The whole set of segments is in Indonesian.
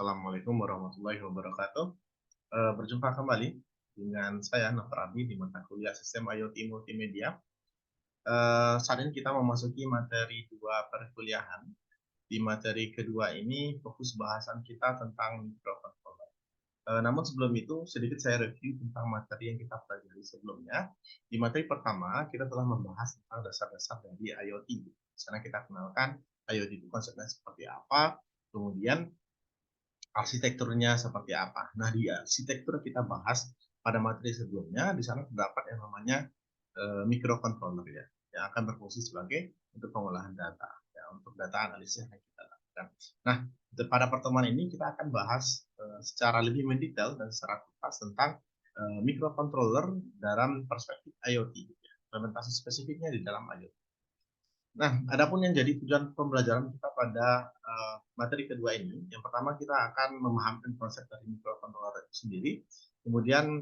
Assalamualaikum warahmatullahi wabarakatuh. Berjumpa kembali dengan saya Nofar Abi di mata kuliah Sistem IoT Multimedia. Saat ini kita memasuki materi 2 perkuliahan. Di materi kedua ini fokus bahasan kita tentang microcontroller. Namun sebelum itu sedikit saya review tentang materi yang kita pelajari sebelumnya. Di materi pertama kita telah membahas tentang dasar-dasar dari IoT. Di sana kita kenalkan IoT itu konsepnya seperti apa, kemudian arsitekturnya seperti apa. Nah, di arsitektur kita bahas pada materi sebelumnya, di sana terdapat yang namanya microcontroller ya, yang akan berfungsi sebagai untuk pengolahan data, ya, untuk data analisis yang kita lakukan. Nah, pada pertemuan ini kita akan bahas secara lebih mendetail dan secara tuntas tentang microcontroller dalam perspektif IoT, ya, implementasi spesifiknya di dalam IoT. Nah, adapun yang jadi tujuan pembelajaran kita pada materi kedua ini, yang pertama kita akan memahami konsep dari microcontroller itu sendiri, kemudian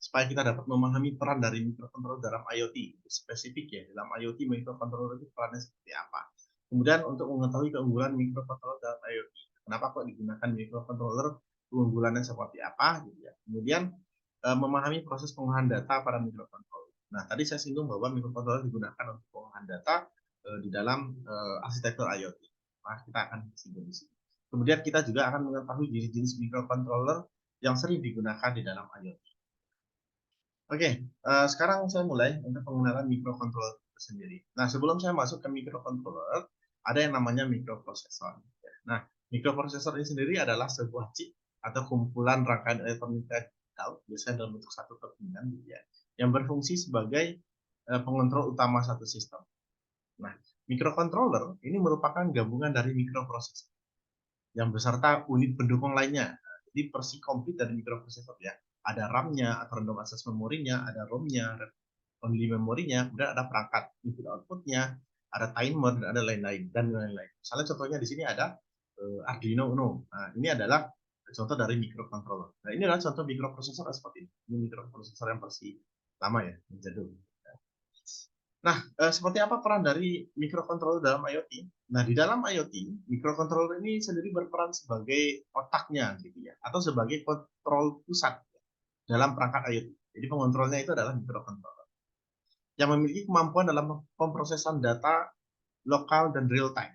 supaya kita dapat memahami peran dari microcontroller dalam IoT, spesifik ya, dalam IoT microcontroller itu perannya seperti apa. Kemudian untuk mengetahui keunggulan microcontroller dalam IoT, kenapa kok digunakan microcontroller, keunggulannya seperti apa, gitu ya. Kemudian memahami proses pengolahan data pada microcontroller. Nah, tadi saya singgung bahwa microcontroller digunakan untuk pengolahan data di dalam arsitektur IoT. Nah, kita akan singgung di sini. Kemudian kita juga akan mengetahui jenis-jenis microcontroller yang sering digunakan di dalam IoT. Oke, sekarang saya mulai untuk pengenalan microcontroller itu sendiri. Nah, sebelum saya masuk ke microcontroller, ada yang namanya microprosesor. Nah, microprosesor ini sendiri adalah sebuah chip atau kumpulan rangkaian elektronika digital, biasanya dalam bentuk satu terpingan, gitu ya, yang berfungsi sebagai pengontrol utama satu sistem. Nah, microcontroller ini merupakan gabungan dari microprosesor yang beserta unit pendukung lainnya. Jadi versi komplit dari microprosesor ya. Ada RAM-nya atau random access memorinya, ada ROM-nya, only memorinya, kemudian ada perangkat input output-nya, ada timer, dan ada lain-lain dan lain-lain. Misalnya contohnya di sini ada Arduino Uno. Nah, ini adalah contoh dari microcontroller. Nah, ini adalah contoh microprosesor seperti ini. Ini microprosesor yang versi lama ya, yang jadul. Nah, seperti apa peran dari microcontroller dalam IoT? Nah, di dalam IoT, microcontroller ini sendiri berperan sebagai otaknya, gitu ya, atau sebagai kontrol pusat dalam perangkat IoT. Jadi pengontrolnya itu adalah microcontroller yang memiliki kemampuan dalam pemrosesan data lokal dan real time.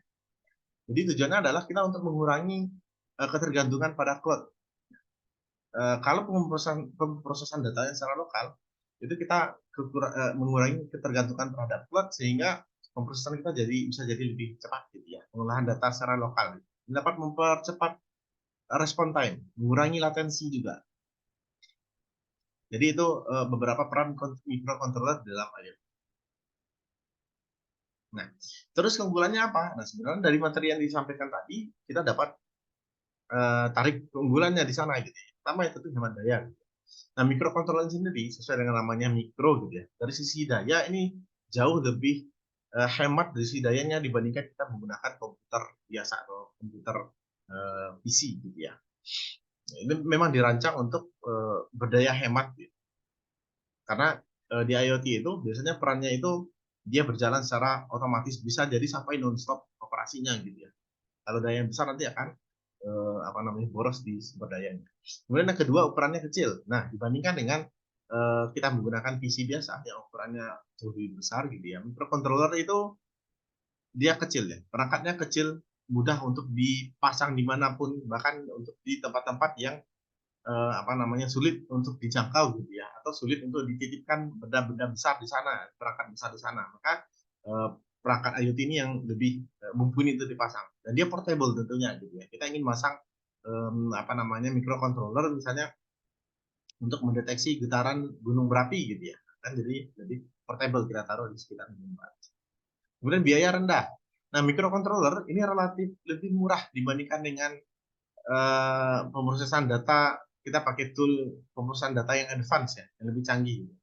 Jadi tujuannya adalah kita untuk mengurangi ketergantungan pada cloud. Kalau pemrosesan datanya secara lokal, itu kita mengurangi ketergantungan terhadap cloud sehingga pemrosesan kita bisa jadi lebih cepat gitu ya. Pengolahan data secara lokal dapat mempercepat respon time, mengurangi latensi juga. Jadi itu beberapa peran microcontroller dalam IoT. Nah, terus keunggulannya apa? Nah, sebenarnya dari materi yang disampaikan tadi kita dapat tarik keunggulannya di sana gitu ya. Pertama itu hemat daya. Nah, microcontroller sendiri sesuai dengan namanya mikro gitu ya. Dari sisi daya ini jauh lebih hemat dari sisi dayanya dibandingkan kita menggunakan komputer biasa atau komputer PC gitu ya. Nah, ini memang dirancang untuk berdaya hemat gitu. Karena di IoT itu biasanya perannya itu dia berjalan secara otomatis, bisa jadi sampai non-stop operasinya gitu ya. Kalau daya yang besar nanti akan boros di sumber dayanya. Kemudian yang kedua, ukurannya kecil. Nah, dibandingkan dengan kita menggunakan PC biasa yang ukurannya jauh lebih besar gitu ya. Microcontroller itu dia kecil ya, perangkatnya kecil, mudah untuk dipasang dimanapun, bahkan untuk di tempat-tempat yang sulit untuk dijangkau gitu ya, atau sulit untuk dititipkan benda-benda besar di sana, perangkat besar di sana. Maka perangkat IoT ini yang lebih mumpuni untuk dipasang, dan dia portable tentunya gitu ya. Kita ingin masang microcontroller misalnya untuk mendeteksi getaran gunung berapi gitu ya, kan jadi portable, kita taruh di sekitar gunung berapi. Kemudian biaya rendah. Nah, microcontroller ini relatif lebih murah dibandingkan dengan pemrosesan data. Kita pakai tool pemrosesan data yang advance ya, yang lebih canggih gitu.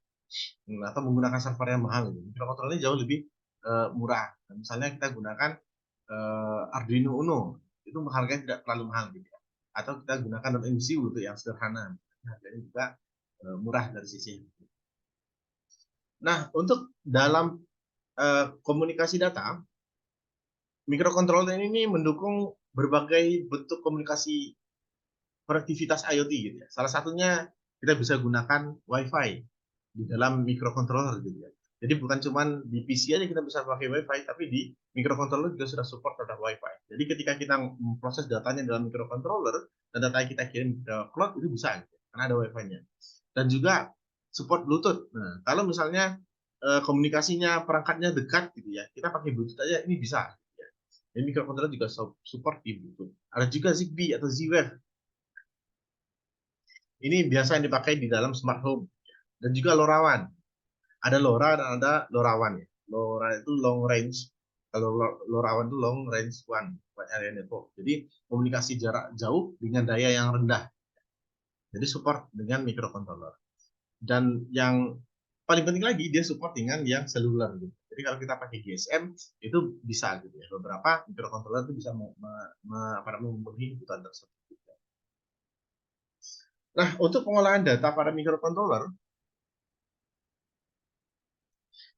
Atau menggunakan server yang mahal gitu. Microcontroller ini jauh lebih murah. Nah, misalnya kita gunakan Arduino Uno, itu harganya tidak terlalu mahal gitu ya. Atau kita gunakan MCU untuk yang sederhana, harganya juga murah dari sisi. Nah, untuk dalam komunikasi data, microcontroller ini mendukung berbagai bentuk komunikasi konektivitas IoT gitu ya. Salah satunya kita bisa gunakan Wi-Fi di dalam microcontroller gitu ya. Jadi bukan cuma di PC aja kita bisa pakai Wi-Fi, tapi di microcontroller juga sudah support terhadap Wi-Fi. Jadi ketika kita memproses datanya dalam microcontroller dan data yang kita kirim ke cloud itu bisa gitu, karena ada Wi-Fi-nya. Dan juga support Bluetooth. Nah, kalau misalnya komunikasinya perangkatnya dekat gitu ya, kita pakai Bluetooth aja ini bisa. Gitu ya. Jadi microcontroller juga support di Bluetooth. Ada juga Zigbee atau Z-Wave. Ini biasa yang dipakai di dalam smart home dan juga LoRaWAN. Ada LoRa dan ada LoRaWAN. LoRa itu long range, kalau LoRaWAN itu long range one, wide area network. Jadi komunikasi jarak jauh dengan daya yang rendah. Jadi support dengan microcontroller. Dan yang paling penting lagi dia support dengan yang seluler gitu. Jadi kalau kita pakai GSM itu bisa gitu ya. Beberapa microcontroller itu bisa memenuhi kebutuhan tersebut. Nah, untuk pengolahan data pada microcontroller,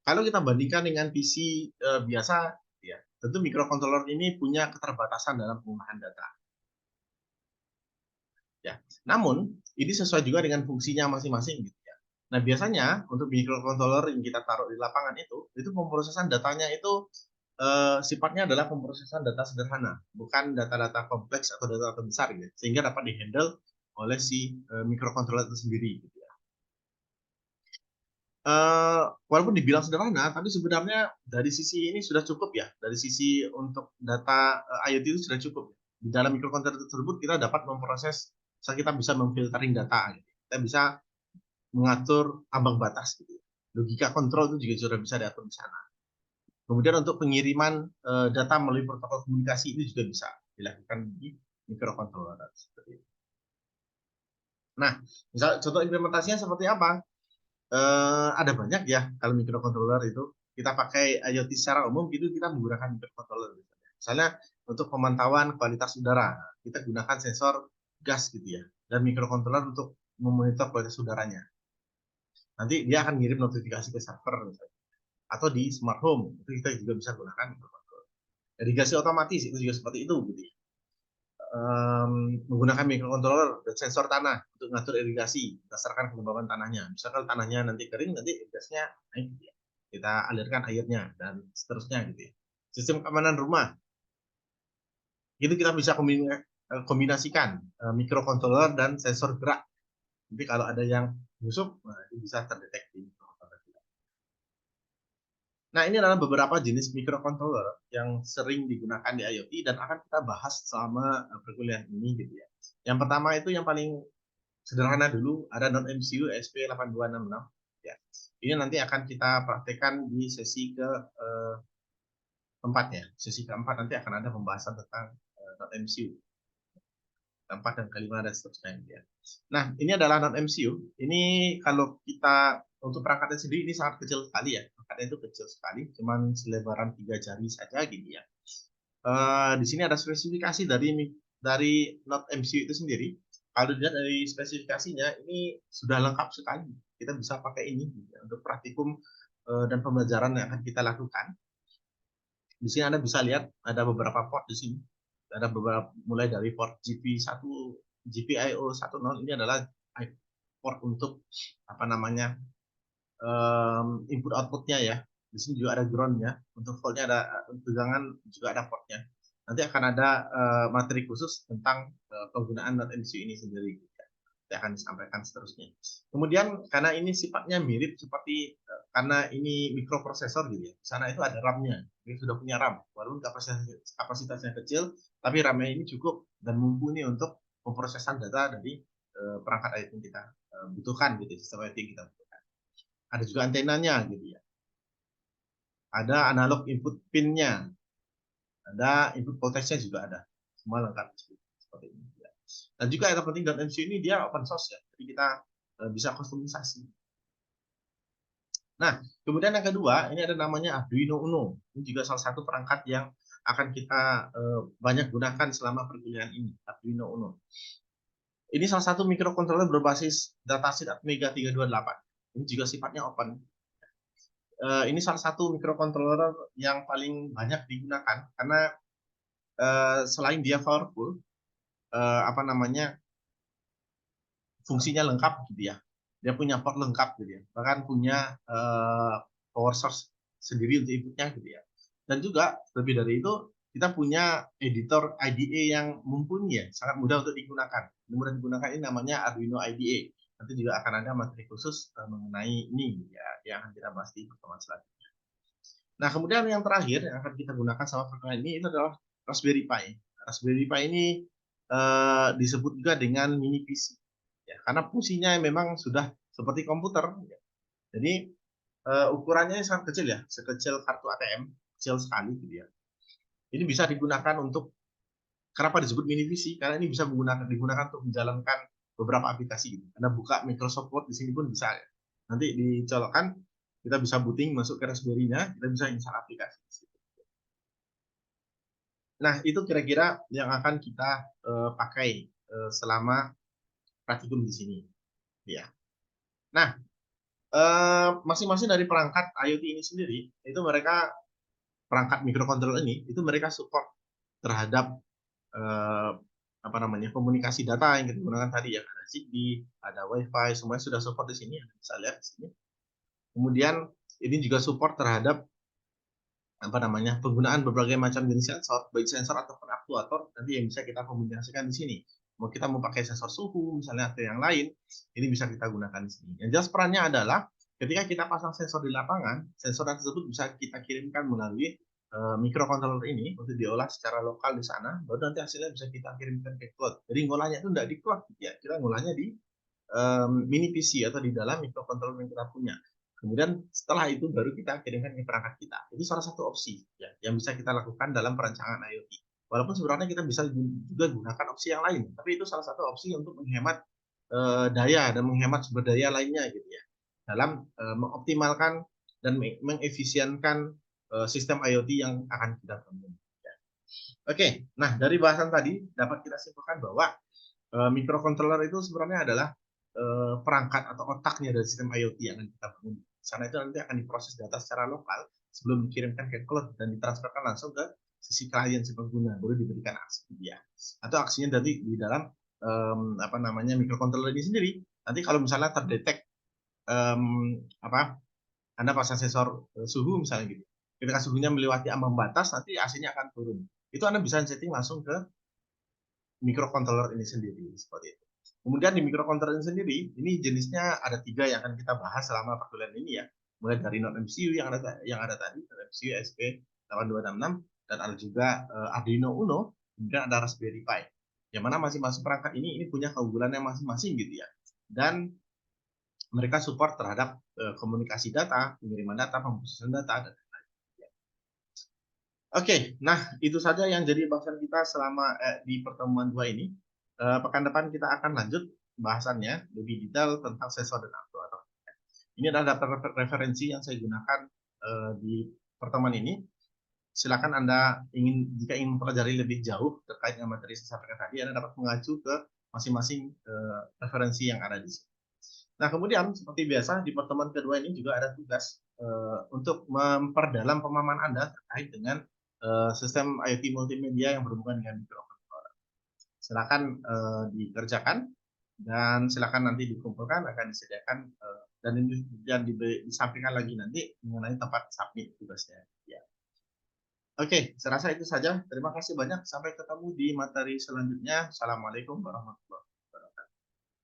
kalau kita bandingkan dengan PC biasa, ya, tentu microcontroller ini punya keterbatasan dalam pengolahan data. Ya, namun ini sesuai juga dengan fungsinya masing-masing gitu ya. Nah, biasanya untuk microcontroller yang kita taruh di lapangan itu pemrosesan datanya itu sifatnya adalah pemrosesan data sederhana, bukan data-data kompleks atau data-data besar gitu, sehingga dapat dihandle oleh si microcontroller itu sendiri. Gitu. Walaupun dibilang sederhana, tapi sebenarnya dari sisi ini sudah cukup ya. Dari sisi untuk data IoT itu sudah cukup. Di dalam microcontroller tersebut kita dapat memproses, kita bisa memfiltering data. Gitu. Kita bisa mengatur ambang batas. Gitu. Logika kontrol itu juga sudah bisa diatur di sana. Kemudian untuk pengiriman data melalui protokol komunikasi ini juga bisa dilakukan di microcontroller. Nah, misal contoh implementasinya seperti apa? Ada banyak ya kalau microcontroller itu kita pakai IoT secara umum itu kita menggunakan microcontroller misalnya untuk pemantauan kualitas udara kita gunakan sensor gas gitu ya dan microcontroller untuk memonitor kualitas udaranya nanti dia akan ngirim notifikasi ke server misalnya. Atau di smart home itu kita juga bisa gunakan microcontroller irigasi otomatis itu juga seperti itu gitu ya. Menggunakan microcontroller dan sensor tanah untuk mengatur irigasi berdasarkan kelembaban tanahnya. Misalkan tanahnya nanti kering, nanti irigasinya naik, gitu ya. Kita alirkan airnya dan seterusnya gitu ya. Sistem keamanan rumah itu kita bisa kombinasikan microcontroller dan sensor gerak. Jadi kalau ada yang busuk, nah, itu bisa terdeteksi. Nah, ini adalah beberapa jenis microcontroller yang sering digunakan di IoT dan akan kita bahas selama perkuliahan ini gitu ya. Yang pertama itu yang paling sederhana dulu ada non-MCU SP8266 ya. Ini nanti akan kita praktekkan di sesi keempat ya. Sesi keempat nanti akan ada pembahasan tentang non-MCU. Keempat dan kelima dan seterusnya ya. Nah, ini adalah non-MCU. Ini kalau kita untuk perangkatnya sendiri ini sangat kecil sekali ya. Perangkatnya itu kecil sekali, cuman selebaran 3 jari saja gitu ya. Di sini ada spesifikasi dari Note MCU itu sendiri. Kalau dilihat dari spesifikasinya, ini sudah lengkap sekali. Kita bisa pakai ini ya, untuk praktikum dan pembelajaran yang akan kita lakukan. Di sini Anda bisa lihat ada beberapa port di sini. Ada beberapa mulai dari port GP1, GPIO 10 ini adalah port untuk apa namanya input outputnya ya. Di sini juga ada groundnya. Untuk voltnya ada tegangan juga ada portnya. Nanti akan ada materi khusus tentang penggunaan NodeMCU ini sendiri. Yang akan disampaikan seterusnya. Kemudian karena ini sifatnya mirip seperti karena ini mikroprosesor gitu ya. Di sana itu ada RAM-nya. Ini sudah punya RAM. Walaupun kapasitasnya kecil, tapi RAM-nya ini cukup dan mumpuni untuk pemrosesan data dari perangkat IoT yang kita butuhkan gitu, sistem IoT yang kita butuhkan. Ada juga antenanya gitu ya. Ada analog input pin-nya. Ada input voltage-nya juga ada. Semua lengkap seperti ini. Ya. Dan juga yang terpenting dan MCU ini dia open source ya. Jadi kita bisa kustomisasi. Nah, kemudian yang kedua, ini ada namanya Arduino Uno. Ini juga salah satu perangkat yang akan kita banyak gunakan selama perkuliahan ini, Arduino Uno. Ini salah satu microcontroller berbasis datasheet Atmega 328. Ini juga sifatnya open. Ini salah satu microcontroller yang paling banyak digunakan karena selain dia powerful, apa namanya, fungsinya lengkap gitu ya. Dia punya port lengkap gitu ya. Bahkan punya power source sendiri untuk inputnya gitu ya. Dan juga lebih dari itu kita punya editor IDE yang mumpuni ya, sangat mudah untuk digunakan. Mudah digunakan ini namanya Arduino IDE. Nanti juga akan ada materi khusus mengenai ini gitu ya, yang akan kita bahas di pertemuan selanjutnya. Nah, kemudian yang terakhir yang akan kita gunakan sama pertemuan ini itu adalah Raspberry Pi. Raspberry Pi ini disebut juga dengan mini PC. Ya, karena fungsinya memang sudah seperti komputer. Ya. Jadi ukurannya sangat kecil ya, sekecil kartu ATM, kecil sekali gitu ya. Ini bisa digunakan untuk, kenapa disebut mini PC? Karena ini bisa digunakan untuk menjalankan beberapa aplikasi. Gitu. Anda buka Microsoft Word di sini pun bisa. Ya. Nanti dicolokkan, kita bisa booting masuk ke Raspberry-nya, kita bisa install aplikasi. Nah, itu kira-kira yang akan kita pakai selama praktikum di sini. Ya. Nah, masing-masing dari perangkat IoT ini sendiri, itu mereka perangkat microcontroller ini, itu mereka support terhadap eh, apa namanya, komunikasi data yang kita gunakan tadi ya, ada Zigbee, ada WiFi, semuanya sudah support di sini, bisa lihat di sini. Kemudian ini juga support terhadap apa namanya, penggunaan berbagai macam jenis sensor, baik sensor ataupun aktuator nanti yang bisa kita komunikasikan di sini. Mau kita mau pakai sensor suhu misalnya atau yang lain, ini bisa kita gunakan di sini. Yang jelas perannya adalah ketika kita pasang sensor di lapangan, sensor tersebut bisa kita kirimkan melalui microcontroller ini untuk diolah secara lokal di sana, baru nanti hasilnya bisa kita kirimkan ke cloud. Jadi ngolahnya itu tidak di cloud, ya kita ngolahnya di mini PC atau di dalam microcontroller yang kita punya. Kemudian setelah itu baru kita kirimkan ke perangkat kita. Itu salah satu opsi ya, yang bisa kita lakukan dalam perancangan IoT. Walaupun sebenarnya kita bisa juga gunakan opsi yang lain, tapi itu salah satu opsi untuk menghemat daya dan menghemat sumber daya lainnya gitu ya, dalam mengoptimalkan dan mengefisienkan sistem IoT yang akan kita bangun. Ya. Oke, nah dari bahasan tadi dapat kita simpulkan bahwa microcontroller itu sebenarnya adalah perangkat atau otaknya dari sistem IoT yang akan kita bangun. Karena itu nanti akan diproses data secara lokal sebelum dikirimkan ke cloud dan ditransferkan langsung ke sisi klien si pengguna, baru diberikan aksi dia. Atau aksinya dari di dalam apa namanya, microcontroller ini sendiri. Nanti kalau misalnya terdetek apa, Anda pasang sensor suhu misalnya gitu, ketika suhunya melewati ambang batas, nanti AC-nya akan turun. Itu Anda bisa setting langsung ke microcontroller ini sendiri seperti itu. Kemudian di microcontroller ini sendiri, ini jenisnya ada 3 yang akan kita bahas selama perkuliahan ini ya. Mulai dari non-MCU yang ada tadi, MCU SP8266, dan ada juga Arduino Uno, kemudian ada Raspberry Pi. Yang mana masing-masing perangkat ini punya keunggulannya masing-masing gitu ya. Dan mereka support terhadap komunikasi data, pengiriman data, pemrosesan data, dan Oke, nah itu saja yang jadi bahasan kita selama di pertemuan 2 ini. Pekan depan kita akan lanjut bahasannya lebih detail tentang sensor dan aktuator. Ini adalah data referensi yang saya gunakan di pertemuan ini. Silakan Anda jika ingin mempelajari lebih jauh terkait dengan materi saya sampaikan tadi, Anda dapat mengacu ke masing-masing referensi yang ada di sini. Nah, kemudian seperti biasa di pertemuan kedua ini juga ada tugas untuk memperdalam pemahaman Anda terkait dengan sistem IoT multimedia yang berhubungan dengan microcontroller. Silakan dikerjakan dan silakan nanti dikumpulkan, akan disediakan dan disampaikan lagi nanti mengenai tempat submit tugasnya. Ya. Oke, saya rasa itu saja. Terima kasih banyak. Sampai ketemu di materi selanjutnya. Assalamualaikum warahmatullahi wabarakatuh.